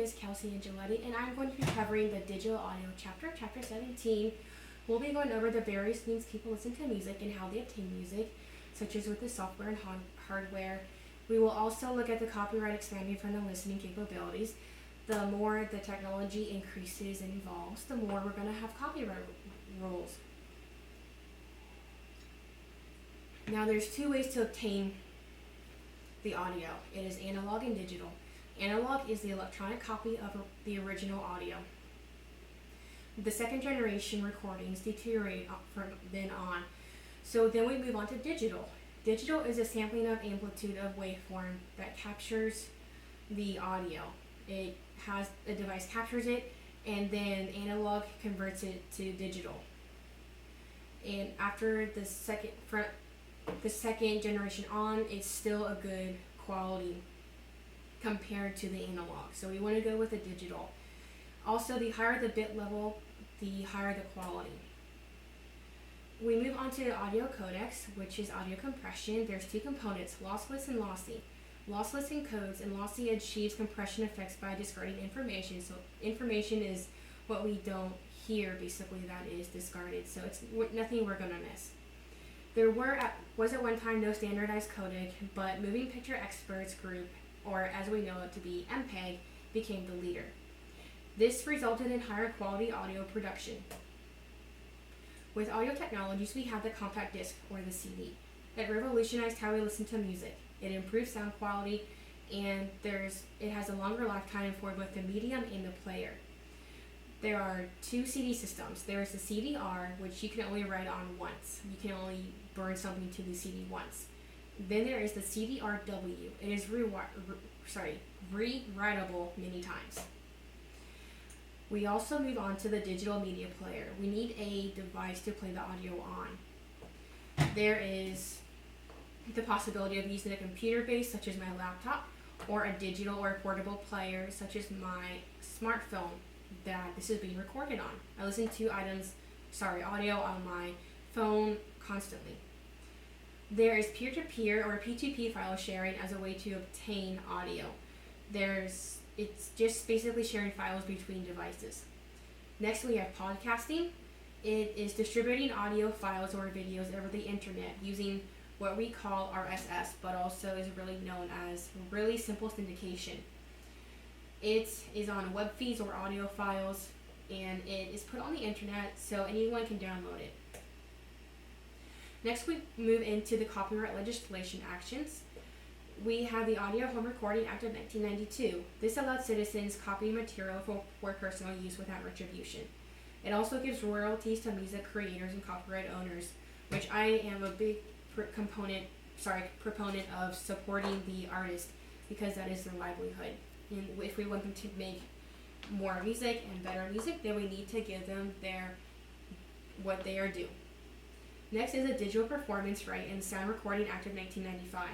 is Kelsey Angeletti, and I'm going to be covering the digital audio chapter, chapter 17. We'll be going over the various means people listen to music and how they obtain music, such as with the software and hardware. We will also look at the copyright expanding from the listening capabilities. The more the technology increases and evolves, the more we're going to have copyright rules. Now, there's two ways to obtain the audio. It is analog and digital. Analog is the electronic copy of the original audio. The second generation recordings deteriorate from then on. So then we move on to digital. Digital is a sampling of amplitude of waveform that captures the audio. A device captures it, and then analog converts it to digital. And after the second generation on, it's still a good quality compared to the analog. So we want to go with the digital. Also, the higher the bit level, the higher the quality. We move on to the audio codecs, which is audio compression. There's two components, lossless and lossy. Lossless encodes and lossy achieves compression effects by discarding information. So information is what we don't hear, basically, that is discarded. So it's nothing we're going to miss. There was at one time no standardized codec, but Moving Picture Experts Group, or as we know it to be MPEG, became the leader. This resulted in higher quality audio production. With audio technologies, we have the compact disc, or the CD, that revolutionized how we listen to music. It improves sound quality, and it has a longer lifetime for both the medium and the player. There are two CD systems. There is the CDR, which you can only write on once. You can only burn something to the CD once. Then there is the CDRW. It is rewritable many times. We also move on to the digital media player. We need a device to play the audio on. There is the possibility of using a computer base, such as my laptop, or a digital or portable player, such as my smartphone that this is being recorded on. I listen to audio on my phone constantly. There is peer-to-peer or P2P file sharing as a way to obtain audio. It's just basically sharing files between devices. Next, we have podcasting. It is distributing audio files or videos over the internet using what we call RSS, but also is really known as really simple syndication. It is on web feeds or audio files, and it is put on the internet so anyone can download it. Next, we move into the copyright legislation actions. We have the Audio Home Recording Act of 1992. This allowed citizens copying material for personal use without retribution. It also gives royalties to music creators and copyright owners, which I am a big proponent of supporting the artist, because that is their livelihood. And if we want them to make more music and better music, then we need to give them what they are due. Next is the Digital Performance Right and Sound Recording Act of 1995.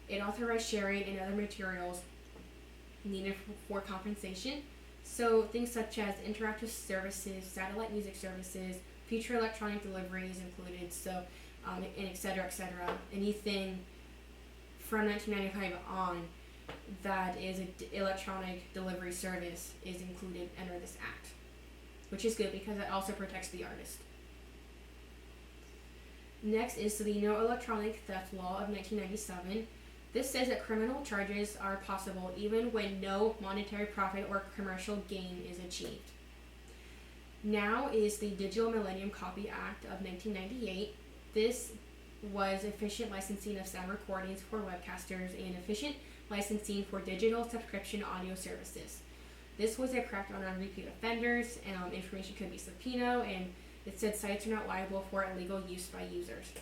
It authorized sharing and other materials needed for compensation. So things such as interactive services, satellite music services, future electronic delivery is included, and et cetera, et cetera. Anything from 1995 on that is an electronic delivery service is included under this act, which is good because it also protects the artist. Next is the No Electronic Theft Law of 1997. This says that criminal charges are possible even when no monetary profit or commercial gain is achieved. Now is the Digital Millennium Copy Act of 1998. This was efficient licensing of sound recordings for webcasters and efficient licensing for digital subscription audio services. This was a crackdown on repeat offenders, and information could be subpoenaed, and it said sites are not liable for illegal use by users.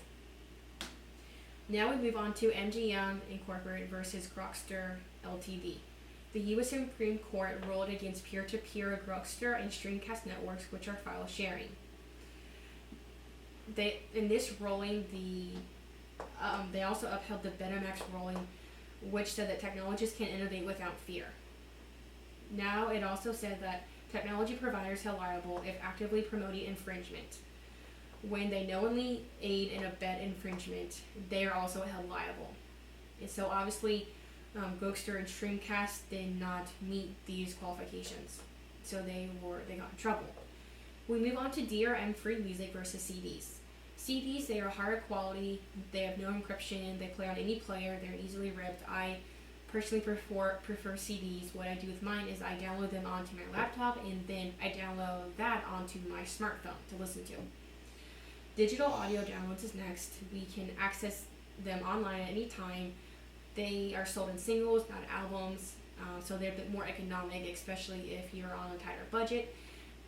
Now we move on to MGM Incorporated versus Grokster Ltd. The U.S. Supreme Court ruled against peer-to-peer Grokster and Streamcast networks, which are file sharing. In this ruling, they also upheld the Betamax ruling, which said that technologists can innovate without fear. Now it also said that technology providers held liable if actively promoting infringement. When they knowingly aid and abet infringement, they are also held liable. And so obviously, Gokster and Streamcast did not meet these qualifications, so they got in trouble. We move on to DRM free music versus CDs. CDs, they are higher quality, they have no encryption, they play on any player, they're easily ripped. I personally prefer CDs. What I do with mine is I download them onto my laptop and then I download that onto my smartphone to listen to. Digital audio downloads is next. We can access them online at any time. They are sold in singles, not albums, so they're a bit more economic, especially if you're on a tighter budget.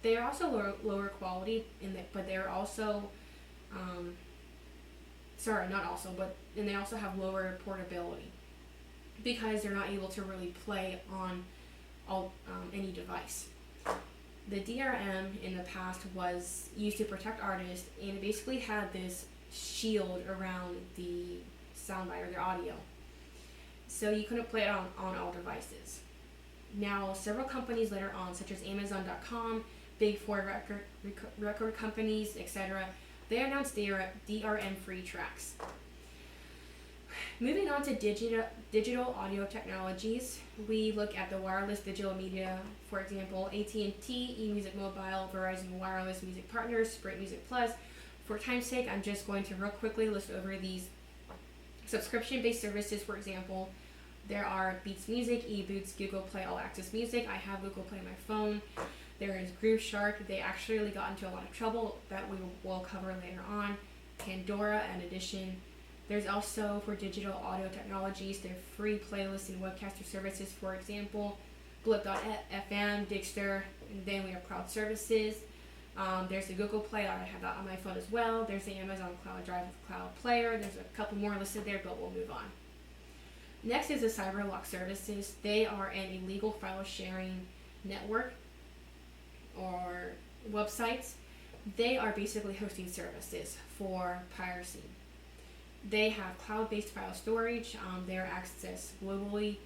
They are also lower quality, but they're also, and they also have lower portability because they're not able to really play on any device. The DRM in the past was used to protect artists, and it basically had this shield around the soundbite or their audio, so you couldn't play it on all devices. Now, several companies later on, such as Amazon.com, Big Four record companies, etc., they announced DRM-free tracks. Moving on to digital audio technologies, we look at the wireless digital media, for example, AT&T, eMusic Mobile, Verizon Wireless Music Partners, Sprint Music Plus. For time's sake, I'm just going to real quickly list over these subscription-based services. For example, there are Beats Music, eBoots, Google Play All Access Music. I have Google Play on my phone. There is Grooveshark. They actually got into a lot of trouble that we will cover later on. Pandora and Edition. There's also, for digital audio technologies, their free playlists and webcaster services, for example, Blip.fm, Digster, and then we have cloud services. There's the Google Play, I have that on my phone as well. There's the Amazon Cloud Drive with Cloud Player. There's a couple more listed there, but we'll move on. Next is the CyberLock services. They are an illegal file sharing network or websites. They are basically hosting services for piracy. They have cloud-based file storage. They are accessed globally.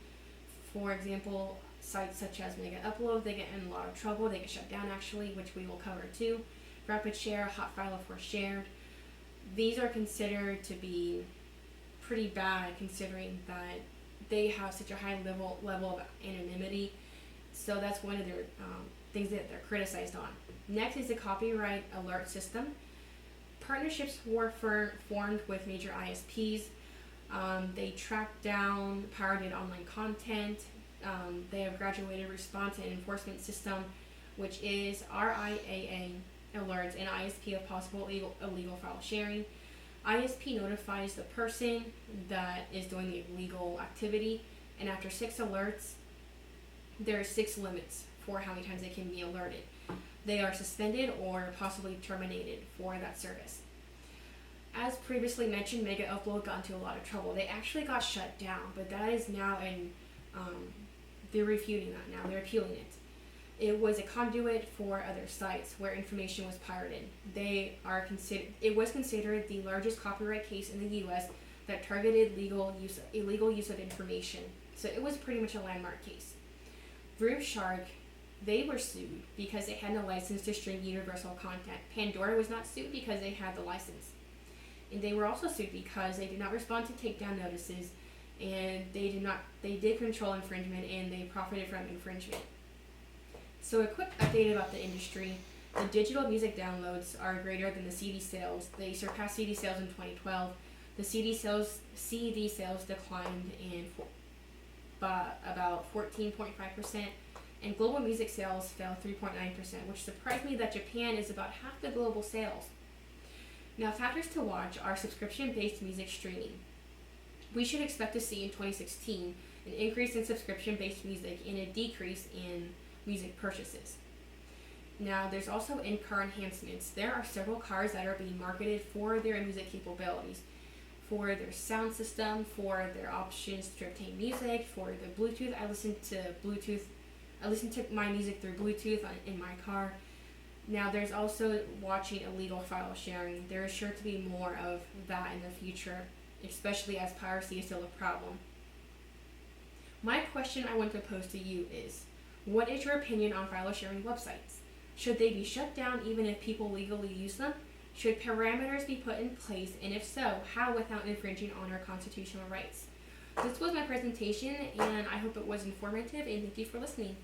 For example, sites such as Mega Upload, they get in a lot of trouble. They get shut down actually, which we will cover too. Rapid Share, Hotfile, of course, shared. These are considered to be pretty bad considering that they have such a high level of anonymity. So that's one of their things that they're criticized on. Next is the copyright alert system. Partnerships were formed with major ISPs. They track down pirated online content. They have graduated response and enforcement system, which is RIAA alerts an ISP of possible illegal file sharing. ISP notifies the person that is doing the illegal activity, and after 6 alerts, there are 6 limits for how many times they can be alerted. They are suspended or possibly terminated for that service. As previously mentioned, Mega Upload got into a lot of trouble. They actually got shut down, but that is now they're refuting that now. They're appealing it. It was a conduit for other sites where information was pirated. It was considered the largest copyright case in the U.S. that targeted illegal use of information. So it was pretty much a landmark case. Grooveshark, they were sued because they had no license to stream universal content. Pandora was not sued because they had the license. And they were also sued because they did not respond to takedown notices, and they did control infringement, and they profited from infringement. So a quick update about the industry. The digital music downloads are greater than the CD sales. They surpassed CD sales in 2012. The CD sales declined by about 14.5%, and global music sales fell 3.9%, which surprised me that Japan is about half the global sales. Now, factors to watch are subscription-based music streaming. We should expect to see in 2016 an increase in subscription-based music and a decrease in music purchases. Now, there's also in-car enhancements. There are several cars that are being marketed for their music capabilities, for their sound system, for their options to obtain music, for the Bluetooth. I listen to my music through Bluetooth in my car. Now, there's also watching illegal file sharing. There is sure to be more of that in the future, especially as piracy is still a problem. My question I want to pose to you is, what is your opinion on file sharing websites? Should they be shut down even if people legally use them? Should parameters be put in place, and if so, how without infringing on our constitutional rights? this was my presentation, and I hope it was informative, and thank you for listening.